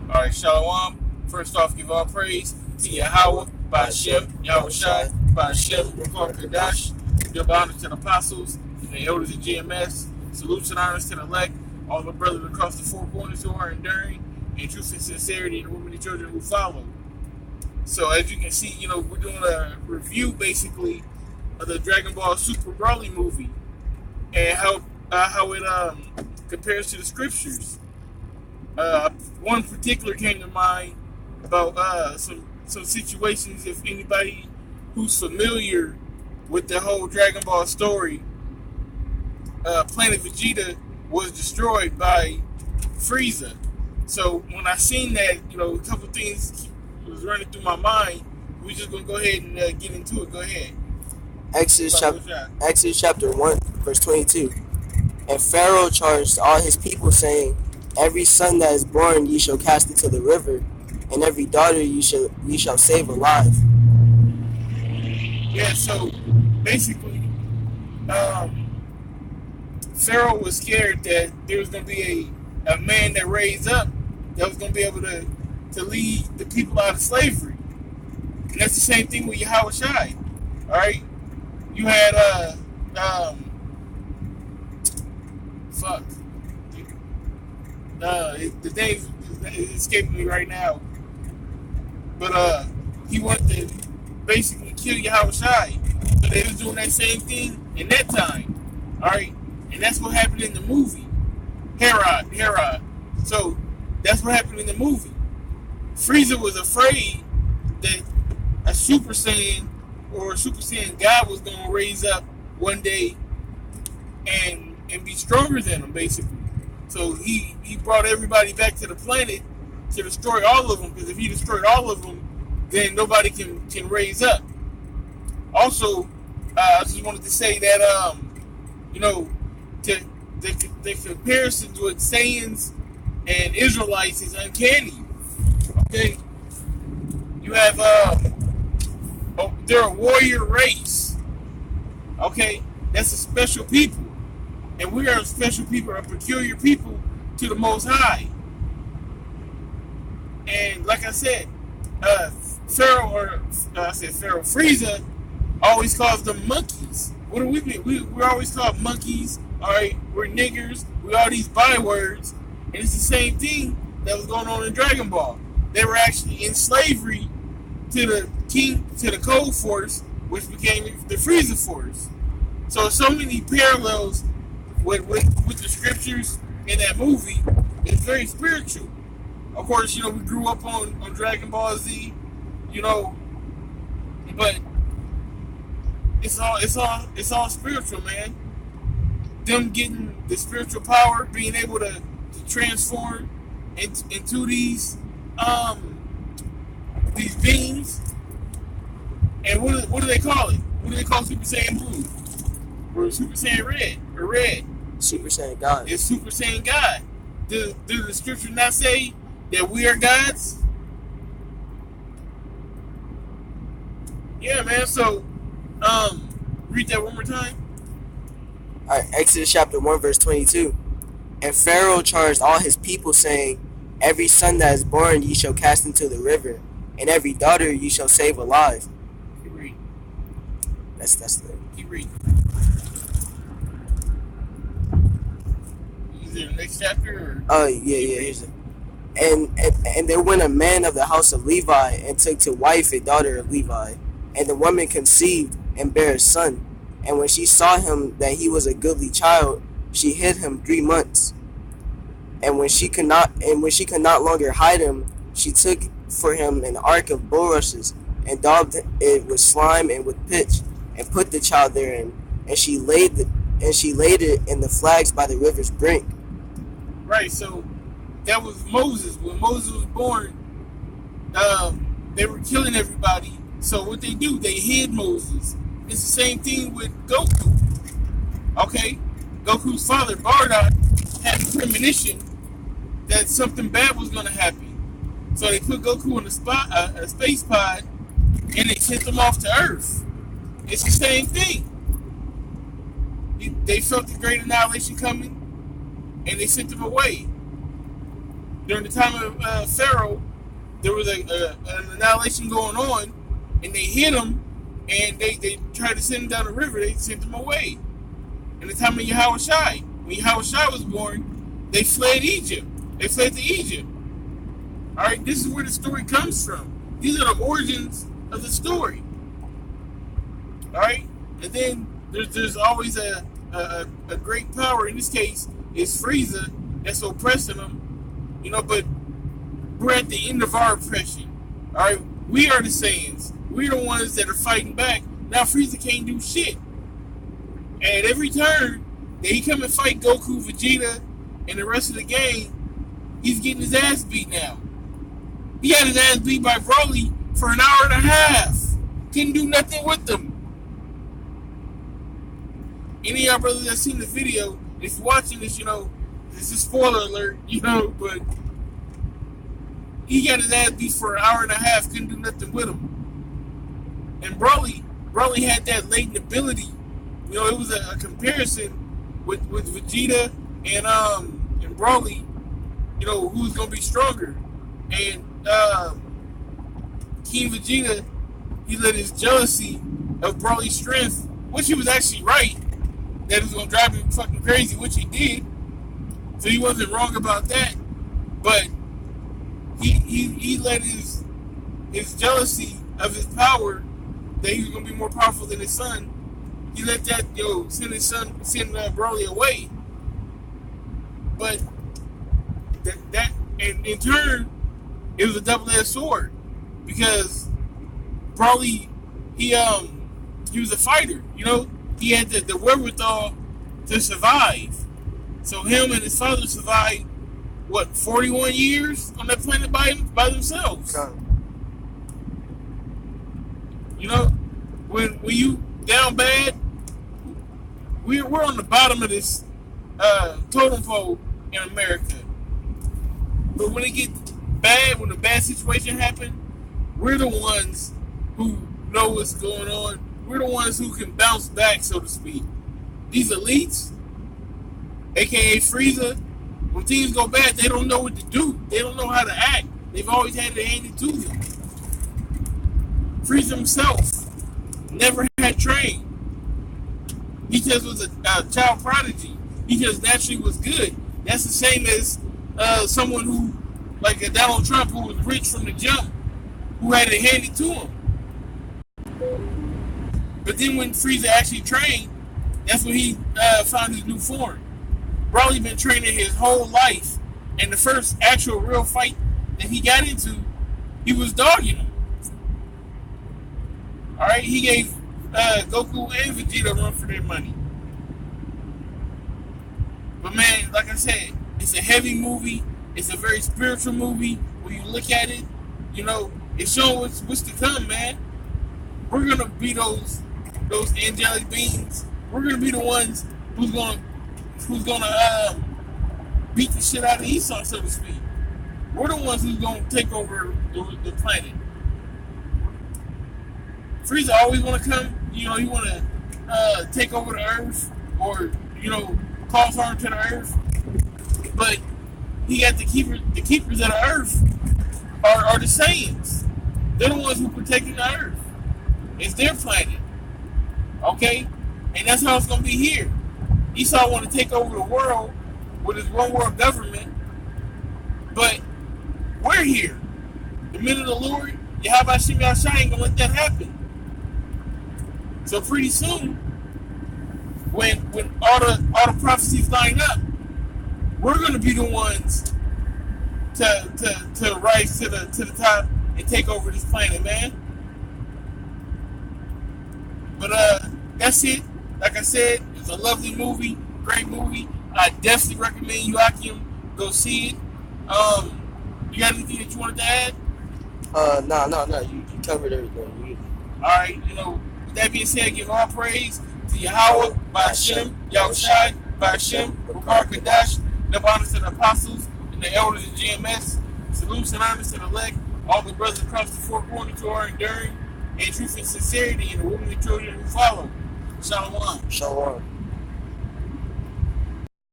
All right, Shalom. First off, give all praise to Yahweh, Ba'Shem, Yahweh Shai, Ba'Shem, Rakar Kadash. Give honor to the apostles and the elders of GMS. Salutes and honors to the elect, all the brothers across the four corners who are enduring, and truth and sincerity, and the women and children who follow. So, as you can see, we're doing a review basically of the Dragon Ball Super Broly movie and how it compares to the scriptures. One particular came to mind about some situations. If anybody who's familiar with the whole Dragon Ball story, Planet Vegeta was destroyed by Frieza. So when I seen that, a couple things was running through my mind. We're just gonna go ahead and get into it. Go ahead. Exodus chapter 1, verse 22. And Pharaoh charged all his people, saying, Every son that is born ye shall cast into the river, and every daughter ye shall save alive. Yeah, so basically, Pharaoh was scared that there was going to be a man that raised up that was going to be able to lead the people out of slavery. And that's the same thing with Yahweh Shai. All right? You had, the name is escaping me right now. But he wanted to basically kill Yahweh Shai. So they was doing that same thing in that time. Alright? And that's what happened in the movie. Herod. So that's what happened in the movie. Frieza was afraid that a Super Saiyan or a Super Saiyan God was going to raise up one day and be stronger than him, basically. So he brought everybody back to the planet to destroy all of them, because if he destroyed all of them, then nobody can raise up. Also, I just wanted to say that the comparisons with Saiyans and Israelites is uncanny. Okay, you have they're a warrior race. Okay, that's a special people, and we are a special people, a peculiar people to the Most High. And like I said, Frieza always calls them monkeys. What do we mean? We're always called monkeys. All right, we're niggers. We all these bywords, and it's the same thing that was going on in Dragon Ball. They were actually in slavery to the Cold Force, which became the Frieza Force. So many parallels with the scriptures in that movie. It's very spiritual. Of course, we grew up on Dragon Ball Z, but it's all spiritual, man. Them getting the spiritual power, being able to transform into these beings. And what do they call it? What do they call Super Saiyan Blue? Or Super Saiyan Red? Or Red? Super Saiyan God. It's Super Saiyan God. Do the scripture not say that we are gods? Yeah, man. So, read that one more time. All right, Exodus chapter 1, verse 22. And Pharaoh charged all his people, saying, Every son that is born ye shall cast into the river, and every daughter ye shall save alive. Keep reading. That's the. Keep reading. Is it the next chapter? Or? Oh yeah. Here's it. And there went a man of the house of Levi, and took to wife a daughter of Levi, and the woman conceived and bare a son. And when she saw him that he was a goodly child, she hid him 3 months. And when she could not longer hide him, she took for him an ark of bulrushes, and daubed it with slime and with pitch, and put the child therein. And she laid it in the flags by the river's brink. Right. So that was Moses. When Moses was born, they were killing everybody. So what they do, they hid Moses. It's the same thing with Goku. Okay, Goku's father Bardock had a premonition that something bad was going to happen. So they put Goku in a space pod, and they sent him off to Earth. It's the same thing. They felt the great annihilation coming, and they sent him away. during the time of Pharaoh, there was an annihilation going on, and they hit him, and they tried to send him down the river. They sent him away. In the time of Yahushua, when Yahushua was born, they fled Egypt. They fled to Egypt. All right, this is where the story comes from. These are the origins of the story. All right, and then there's always a great power. In this case, it's Frieza that's oppressing them. You know, but we're at the end of our oppression. All right, we are the Saiyans. We're the ones that are fighting back. Now Frieza can't do shit. And every turn that he come and fight Goku, Vegeta, and the rest of the gang, he's getting his ass beat now. He had his ass beat by Broly for an hour and a half. Couldn't do nothing with them. Any of y'all brothers that seen the video, if you're watching this, you know, this is spoiler alert, you know, but he got his ass beat for an hour and a half, couldn't do nothing with him. And Broly had that latent ability. You know, it was a comparison with Vegeta and Broly, you know, who's gonna be stronger. And King Vegeta, he let his jealousy of Broly's strength, which he was actually right, that it was gonna drive him fucking crazy, which he did. So he wasn't wrong about that. But he let his jealousy of his power, that he was gonna be more powerful than his son, he let that send Broly away. But that and in turn, it was a double-edged sword, because Broly, he was a fighter. You know, he had the wherewithal to survive. So him and his father survived, what, 41 years on that planet by themselves. Okay. You know, when you down bad, we're on the bottom of this totem pole in America. But when it gets bad, when a bad situation happens, we're the ones who know what's going on. We're the ones who can bounce back, so to speak. These elites, aka Frieza, when things go bad, they don't know what to do. They don't know how to act. They've always had it handed to them. Frieza himself never had trained. He just was a child prodigy. He just naturally was good. That's the same as someone who, like a Donald Trump, who was rich from the jump, who had it handed to him. But then when Frieza actually trained, that's when he found his new form. Broly been training his whole life, and the first actual real fight that he got into, he was dogging him. Alright, he gave Goku and Vegeta a run for their money. But man, like I said, it's a heavy movie. It's a very spiritual movie. When you look at it, you know, it's showing what's to come, man. We're gonna be those angelic beings. We're gonna be the ones who's gonna beat the shit out of Esau, so to speak. We're the ones who's gonna take over the planet. Frieza always wanna come, you know, he wanna take over the earth, or, you know, cause harm to the earth. But he got the keepers of the earth are the Saiyans. They're the ones who protecting the earth. It's their planet. Okay? And that's how it's gonna be here. Esau want to take over the world with his one world government, but we're here. The men of the Lord, Yahweh Shem Yahshua ain't gonna let that happen. So pretty soon, when all the prophecies line up, we're gonna be the ones to rise to the top and take over this planet, man. But that's it. Like I said, it's a lovely movie, great movie. I definitely recommend you, Akim, go see it. You got anything that you wanted to add? No. You covered everything. All right, you know, with that being said, give all praise to Yahweh, Ba'ashem, Yahushai, Ba'ashem, Bakar Kadash, the honors to the apostles and the elders of GMS. Salutes and honors to the elect, all the brothers across the four corners who are enduring in truth and sincerity, and the women and children who follow. Shalom. Shalom.